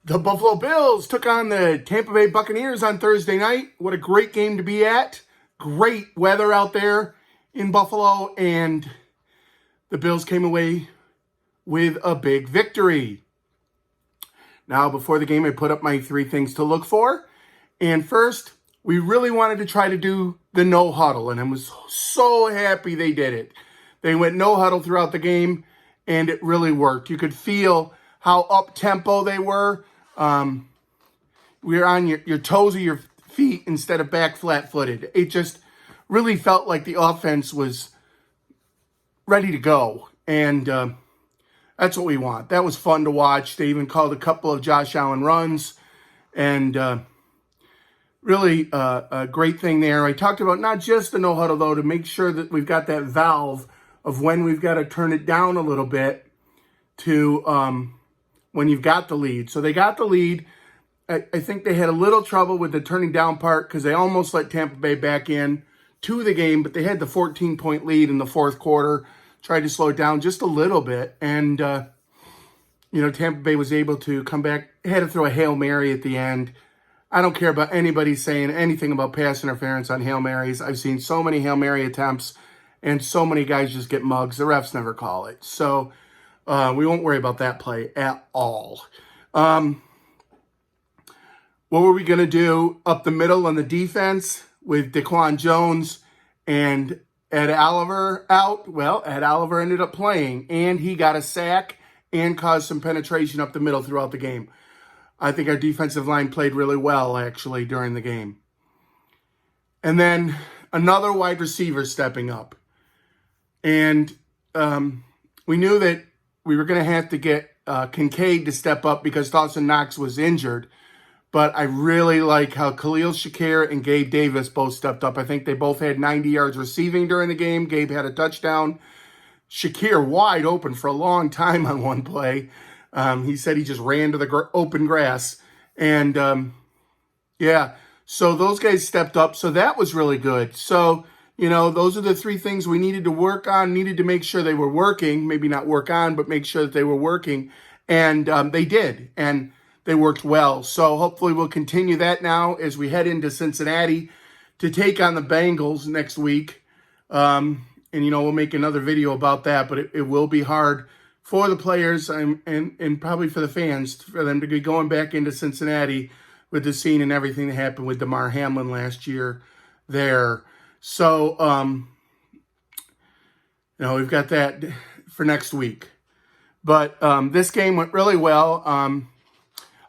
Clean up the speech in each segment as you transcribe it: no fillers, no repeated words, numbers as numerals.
The Buffalo Bills took on the Tampa Bay Buccaneers on Thursday night. What a great game to be at. Great weather out there in Buffalo, and the Bills came away with a big victory. Now, before the game, I put up my 3 things to look for. And first, we really wanted to try to do the no huddle, and I was so happy they did it. They went no huddle throughout the game, and it really worked. You could feel how up-tempo they were. We were on your toes of your feet instead of back flat-footed. It just really felt like the offense was ready to go, and that's what we want. That was fun to watch. They even called a couple of Josh Allen runs, and really a great thing there. I talked about not just the no huddle, though, to make sure that we've got that valve of when we've got to turn it down a little bit to when you've got the lead. So they got the lead. I think they had a little trouble with the turning down part because they almost let Tampa Bay back in to the game, but they had the 14-point lead in the fourth quarter, tried to slow it down just a little bit, and Tampa Bay was able to come back, had to throw a Hail Mary at the end. I don't care about anybody saying anything about pass interference on Hail Marys. I've seen so many Hail Mary attempts, and so many guys just get mugs. The refs never call it. So we won't worry about that play at all. What were we going to do up the middle on the defense with Daquan Jones and Ed Oliver out? Well, Ed Oliver ended up playing, and he got a sack and caused some penetration up the middle throughout the game. I think our defensive line played really well, actually, during the game. And then another wide receiver stepping up. And we knew that we were going to have to get Kincaid to step up because Dawson Knox was injured. But I really like how Khalil Shakir and Gabe Davis both stepped up. I think they both had 90 yards receiving during the game. Gabe had a touchdown. Shakir wide open for a long time on one play. He said he just ran to the open grass. And, so those guys stepped up. So that was really good. So, those are the 3 things we needed to work on, needed to make sure they were working. Maybe not work on, but make sure that they were working. And they did. And they worked well. So hopefully we'll continue that now as we head into Cincinnati to take on the Bengals next week. And we'll make another video about that, but it will be hard for the players and probably for the fans for them to be going back into Cincinnati with the scene and everything that happened with Damar Hamlin last year there. So, we've got that for next week. But this game went really well.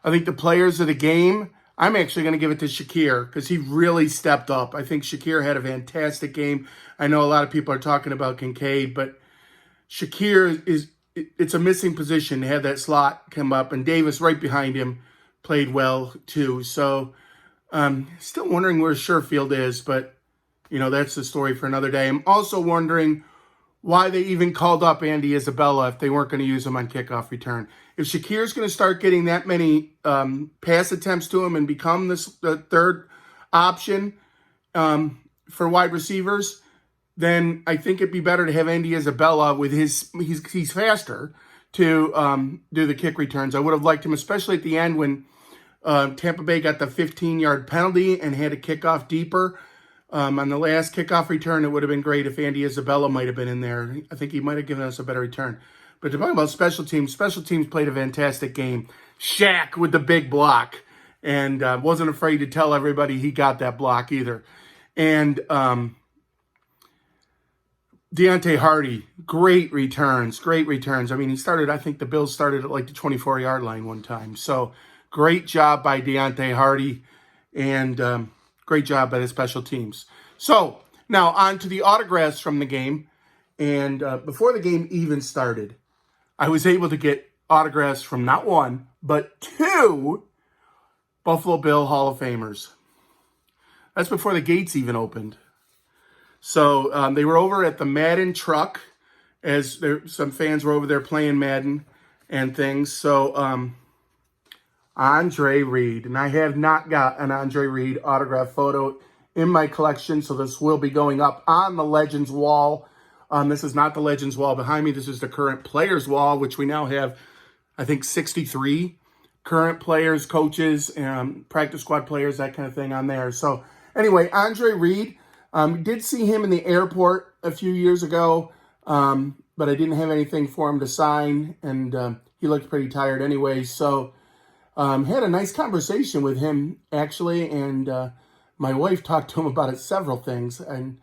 I think the players of the game, I'm actually going to give it to Shakir because he really stepped up. I think Shakir had a fantastic game. I know a lot of people are talking about Kincaid, but Shakir it's a missing position to have that slot come up, and Davis right behind him played well too. So still wondering where Sherfield is, but that's the story for another day. I'm also wondering why they even called up Andy Isabella if they weren't going to use him on kickoff return. If Shakir's going to start getting that many pass attempts to him and become the third option for wide receivers, then I think it'd be better to have Andy Isabella with he's faster to do the kick returns. I would have liked him, especially at the end when Tampa Bay got the 15-yard penalty and had to kick off deeper. On the last kickoff return, it would have been great if Andy Isabella might have been in there. I think he might have given us a better return. But to talk about special teams played a fantastic game. Shaq with the big block, and wasn't afraid to tell everybody he got that block either. And Deontay Hardy, great returns. I mean, I think the Bills started at like the 24-yard line one time. So great job by Deontay Hardy, and great job by the special teams. So now on to the autographs from the game. And before the game even started, I was able to get autographs from not 1, but 2 Buffalo Bill Hall of Famers. That's before the gates even opened. So they were over at the Madden truck as some fans were over there playing Madden and things. So Andre Reed, and I have not got an Andre Reed autograph photo in my collection, so this will be going up on the Legends wall. This is not the Legends wall behind me. This is the current players wall, which we now have, I think, 63 current players, coaches, practice squad players, that kind of thing on there. So anyway, Andre Reed, did see him in the airport a few years ago, but I didn't have anything for him to sign, and he looked pretty tired anyway. So had a nice conversation with him, actually, and my wife talked to him about several things, and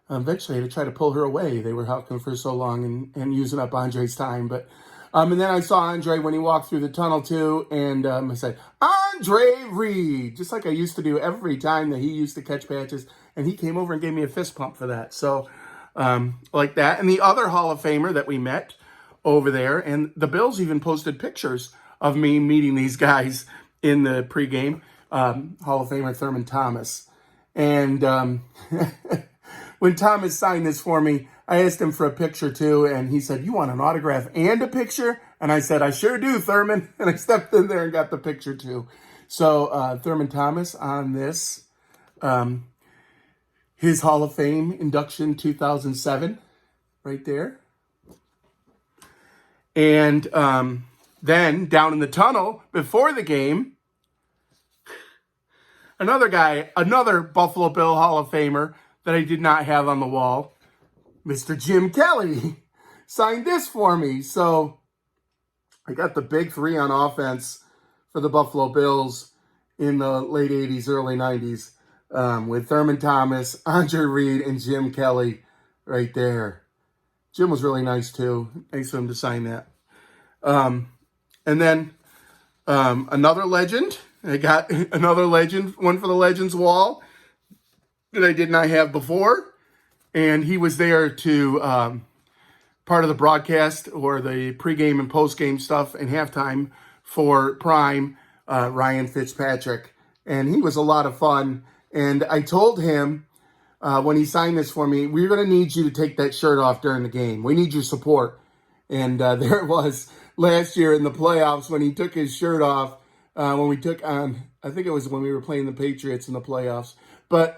eventually I had to try to pull her away. They were helping for so long and using up Andre's time. But and then I saw Andre when he walked through the tunnel too, and I said, Andre Reed, just like I used to do every time that he used to catch patches, and he came over and gave me a fist pump for that. So like that. And the other Hall of Famer that we met over there, and the Bills even posted pictures of me meeting these guys in the pregame, Hall of Famer Thurman Thomas. And when Thomas signed this for me, I asked him for a picture too, and he said, "You want an autograph and a picture?" And I said, "I sure do, Thurman." And I stepped in there and got the picture too. So Thurman Thomas on this, his Hall of Fame induction 2007, right there. And then down in the tunnel before the game, another guy, another Buffalo Bill Hall of Famer that I did not have on the wall, Mr. Jim Kelly, signed this for me. So I got the big three on offense for the Buffalo Bills in the late 80s, early 90s, with Thurman Thomas, Andre Reed, and Jim Kelly right there. Jim was really nice too. Nice of him to sign that. And then another legend. I got another legend, one for the Legends wall that I did not have before. And he was there to part of the broadcast or the pregame and postgame stuff and halftime for Prime, Ryan Fitzpatrick. And he was a lot of fun. And I told him when he signed this for me, we're going to need you to take that shirt off during the game. We need your support. And there it was last year in the playoffs when he took his shirt off, when we took on, I think it was when we were playing the Patriots in the playoffs. But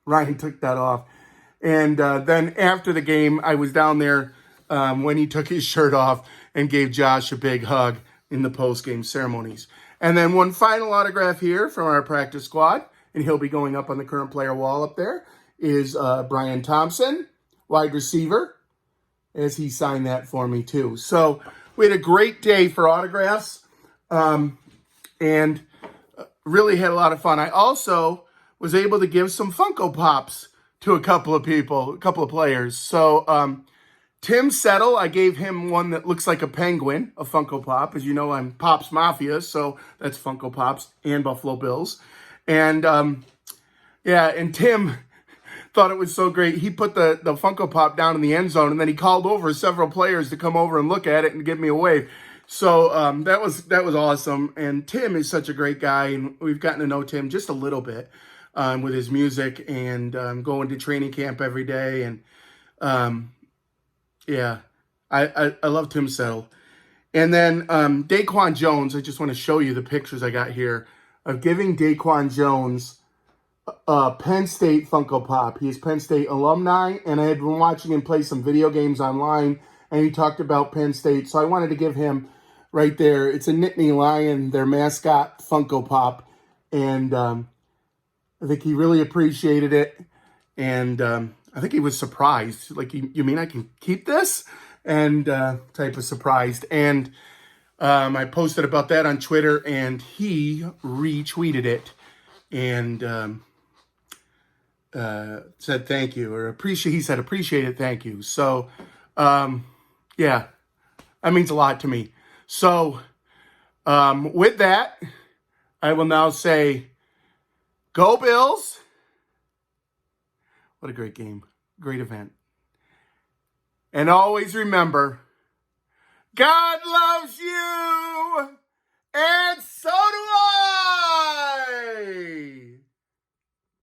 Ryan took that off. And then after the game, I was down there when he took his shirt off and gave Josh a big hug in the post-game ceremonies. And then one final autograph here from our practice squad, and he'll be going up on the current player wall up there, is Bryan Thompson, wide receiver, as he signed that for me too. So we had a great day for autographs and really had a lot of fun. I also was able to give some Funko Pops to a couple of people, a couple of players. So Tim Settle, I gave him one that looks like a penguin, a Funko Pop. As you know, I'm Pops Mafia, so that's Funko Pops and Buffalo Bills. And yeah, and Tim thought it was so great. He put the Funko Pop down in the end zone, and then he called over several players to come over and look at it and give me a wave. So that was awesome. And Tim is such a great guy, and we've gotten to know Tim just a little bit with his music and going to training camp every day. And yeah, I love Tim Settle. And then Daquan Jones, I just want to show you the pictures I got here of giving Daquan Jones Penn State Funko Pop. He's Penn State alumni, and I had been watching him play some video games online, and he talked about Penn State, so I wanted to give him right there. It's a Nittany Lion, their mascot Funko Pop, and I think he really appreciated it, and I think he was surprised. Like, you mean I can keep this? And type of surprised. And I posted about that on Twitter, and he retweeted it and said thank you, or he said appreciate it, thank you. So yeah, that means a lot to me. So with that, I will now say, go Bills. What a great game, great event. And always remember, God loves you, and so do I.